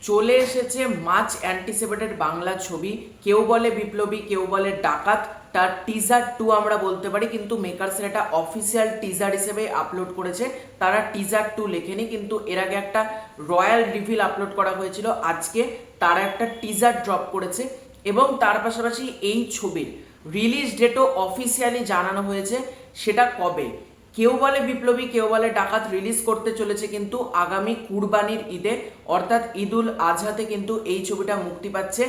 চলে এসেছে much anticipated Bangla ছবি, কেউ বলে বিপ্লবী কেউ বলে ডাকাত। তার টিজার 2 আমরা বলতে পারি, কিন্তু মেকার্সের এটা অফিসিয়াল টিজার হিসেবে আপলোড করেছে। তারা টিজার 2 লেখেনি, কিন্তু এর আগে একটা রয়্যাল রিভিল আপলোড করা হয়েছিল। আজকে তারা একটা টিজার ড্রপ করেছে এবং তার পাশাপাশি এই ছবির রিলিজ ডেটও অফিসিয়ালি জানানো হয়েছে। সেটা কবে? কেউ বলে বিপ্লবী কেউ বলে ডাকাত রিলিজ করতে চলেছে কিন্তু আগামী কুরবানির ঈদে, অর্থাৎ ঈদুল আজহাতে কিন্তু এই ছবিটা মুক্তি পাচ্ছে।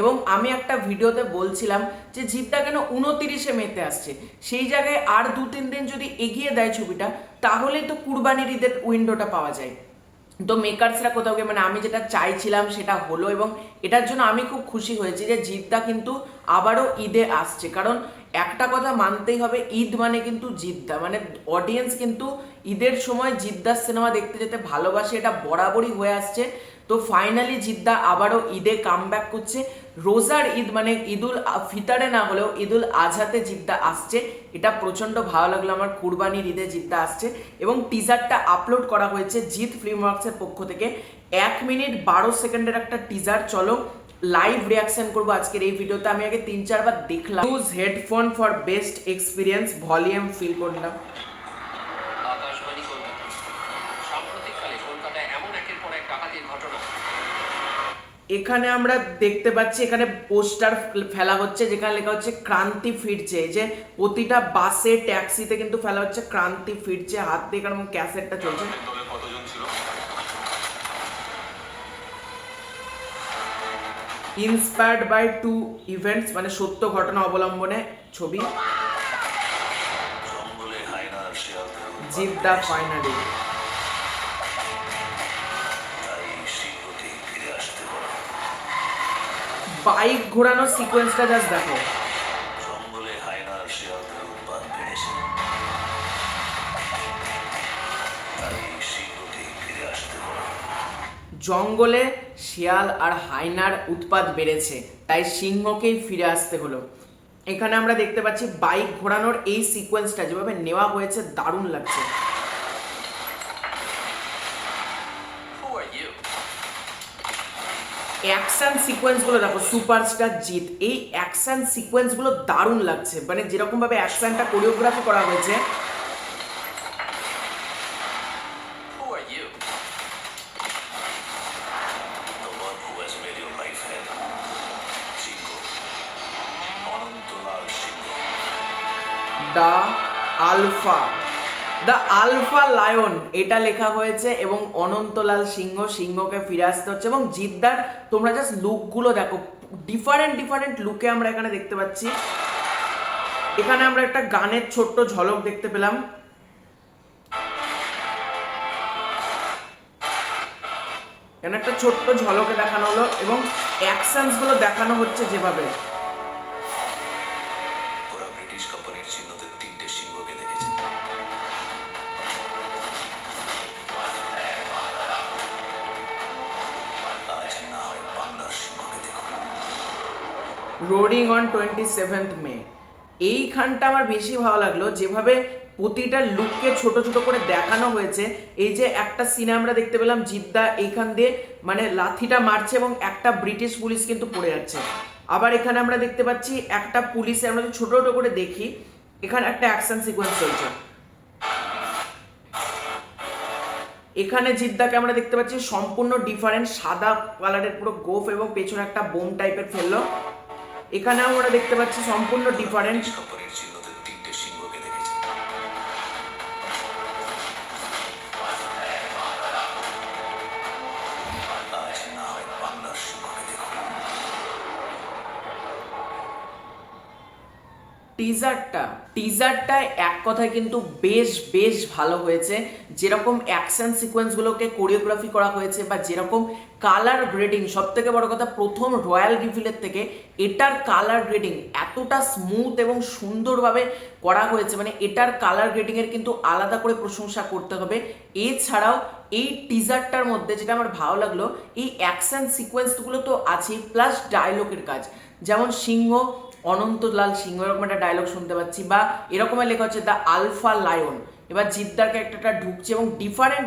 এবং আমি একটা ভিডিওতে বলছিলাম যে জিদ্দা কেন 29শে মেতে আসছে, সেই জায়গায় আর 2-3 দিন যদি এগিয়ে দেয় ছবিটা, তাহলেই তো কুরবানির ঈদের উইন্ডোটা পাওয়া যায়। তো মেকার্সরা কোথাও গিয়ে মানে আমি যেটা চাইছিলাম সেটা হলো, এবং এটার জন্য আমি খুব খুশি হয়েছি যে জিদ্দা কিন্তু আবারও ঈদে আসছে। কারণ একটা কথা মানতেই হবে, ঈদ মানে কিন্তু জিদ্দা, মানে অডিয়েন্স কিন্তু ঈদের সময় জিদ্দার সিনেমা দেখতে যেতে ভালোবাসে, এটা বরাবরই হয়ে আসছে। তো ফাইনালি জিদ্দা আবারও ঈদে কামব্যাক করছে। রোজার ঈদ মানে ঈদুল ফিতরে না হলেও ঈদুল আজহাতে জিদ্দা আসছে, এটা প্রচণ্ড ভালো লাগলো আমার। কুরবানির ঈদে জিদ্দা আসছে এবং টিজারটা আপলোড করা হয়েছে জিৎ ফিল্মওয়ার্কসের পক্ষ থেকে। 1 মিনিট 12 সেকেন্ডের একটা টিজার। চলো লাইভ রিয়াকশন করবো আজকের এই ভিডিওতে। আমি আগে 3-4 বার দেখলাম। Use headphone for best experience, volume feel করলাম। আকাশবাণী কলকাতা। সাম্প্রতিককালে কলকাতায় এমন একের পর এক ডাকাতির ঘটনা। এখানে আমরা দেখতে পাচ্ছি এখানে পোস্টার ফেলা হচ্ছে যেখানে লেখা হচ্ছে ক্রান্তি ফিরছে। এই যে প্রতিটা বাসে ট্যাক্সিতে কিন্তু ফেলা হচ্ছে ক্রান্তি ফিরছে, হাত দিয়ে কারণ ক্যাসেটটা চলছে। ইন্সপায়ার্ড বাই 2 ইভেন্টস, মানে সত্য ঘটনা অবলম্বনে ছবি। জিদ্দা ফাইনালি। বাইক ঘোরানোর সিকোয়েন্সটা জাস্ট দেখো। জঙ্গলে শিয়াল আর হায়নার উৎপাত বেড়েছে, তাই সিংহকেই ফিরে আসতে হলো। এখানে আমরা দেখতে পাচ্ছি বাইক ঘোরানোর এই সিকোয়েন্সটা যেভাবে নেওয়া হয়েছে দারুণ লাগছে। অ্যাকশন সিকোয়েন্সগুলো দেখো, সুপারস্টার জিৎ, এই অ্যাকশন সিকোয়েন্সগুলো দারুণ লাগছে। মানে যেরকম ভাবে অ্যাকশনটা কোরিওগ্রাফি করা হয়েছে। দ্য আলফা লায়ন এটা লেখা হয়েছে এবং অনন্তলাল সিংহকে ফিরে আসতে হচ্ছে। এবং জিদ্দার তোমরা জাস্ট লুকগুলো দেখো, ডিফারেন্ট লুকে আমরা এখানে দেখতে পাচ্ছি। এখানে আমরা একটা গানের ছোট্ট ঝলক দেখতে পেলাম। এখানে একটা ছোট্ট ঝলকে দেখানো হলো এবং অ্যাকশনস গুলো দেখানো হচ্ছে যেভাবে। রোডিং অন 27th মে, এইখানটা আমার বেশি ভালো লাগলো যেভাবে প্রতিটা লুককে ছোট ছোট করে দেখানো হয়েছে। এই যে একটা সিনে আমরা দেখতে পেলাম জিদ্দা এইখান দিয়ে মানে লাথিটা মারছে এবং একটা ব্রিটিশ পুলিশ কিন্তু পড়ে যাচ্ছে। আবার এখানে আমরা দেখতে পাচ্ছি একটা পুলিশে, আমরা যদি ছোট ছোট করে দেখি এখানে একটা অ্যাকশন সিকোয়েন্স চলছে। এখানে জিদ্দাকে আমরা দেখতে পাচ্ছি সম্পূর্ণ ডিফারেন্ট, সাদা কালারের পুরো গোফ এবং পেছনে একটা বোম টাইপের ফেললো। এখানে আমরা দেখতে পাচ্ছি সম্পূর্ণ ডিফারেন্ট। টিজারটা এক কথায় কিন্তু বেশ ভালো হয়েছে। যেরকম অ্যাকশন সিকোয়েন্সগুলোকে কোরিওগ্রাফি করা হয়েছে বা যেরকম কালার গ্রেডিং, সব থেকে বড় কথা প্রথম রয়্যাল রিভিলের থেকে এটার কালার গ্রেডিং এতটা স্মুথ এবং সুন্দরভাবে করা হয়েছে, মানে এটার কালার গ্রেডিংয়ের কিন্তু আলাদা করে প্রশংসা করতে হবে। এছাড়াও এই টিজারটার মধ্যে যেটা আমার ভালো লাগলো, এই অ্যাকশন সিকোয়েন্সগুলো তো আছেই, প্লাস ডায়লগের কাজ। যেমন অনন্তলাল সিংহ এরকম একটা ডায়লগ শুনতে পাচ্ছি, বা এরকমের লেখা হচ্ছে দ্য আলফা লায়ন, এবার জিদ্দার ক্যারেক্টারটা ঢুকছে এবং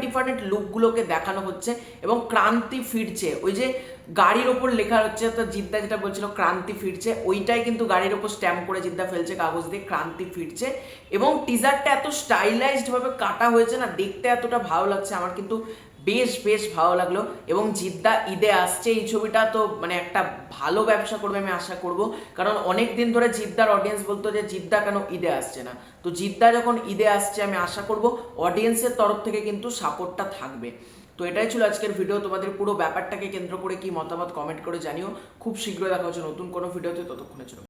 ডিফারেন্ট লুকগুলোকে দেখানো হচ্ছে এবং ক্রান্তি ফিরছে। ওই যে গাড়ির ওপর লেখা হচ্ছে, তো জিদ্দা যেটা বলছিল ক্রান্তি ফিরছে, ওইটাই কিন্তু গাড়ির ওপর স্ট্যাম্প করে জিদ্দা ফেলছে কাগজ দিয়ে, ক্রান্তি ফিরছে। এবং টিজারটা এত স্টাইলাইজড ভাবে কাটা হয়েছে না, দেখতে এতটা ভালো লাগছে, আমার কিন্তু বেশ ভালো লাগলো। এবং জিদ্দা ঈদে আসছে, এই ছবিটা তো মানে একটা ভালো ব্যবসা করবে আমি আশা করব, কারণ অনেক দিন ধরে জিদ্দার অডিয়েন্স বলতো যে জিদ্দা কেন ঈদে আসছে না। তো জিদ্দা যখন ঈদে আসছে আমি আশা করব অডিয়েন্সের তরফ থেকে কিন্তু সাপোর্টটা থাকবে। তো এটাই ছিল আজকের ভিডিও। তোমাদের পুরো ব্যাপারটাকে কেন্দ্র করে কি মতামত কমেন্ট করে জানিও। খুব শীঘ্রই দেখা হচ্ছে নতুন কোনো ভিডিওতে, ততক্ষণের জন্য।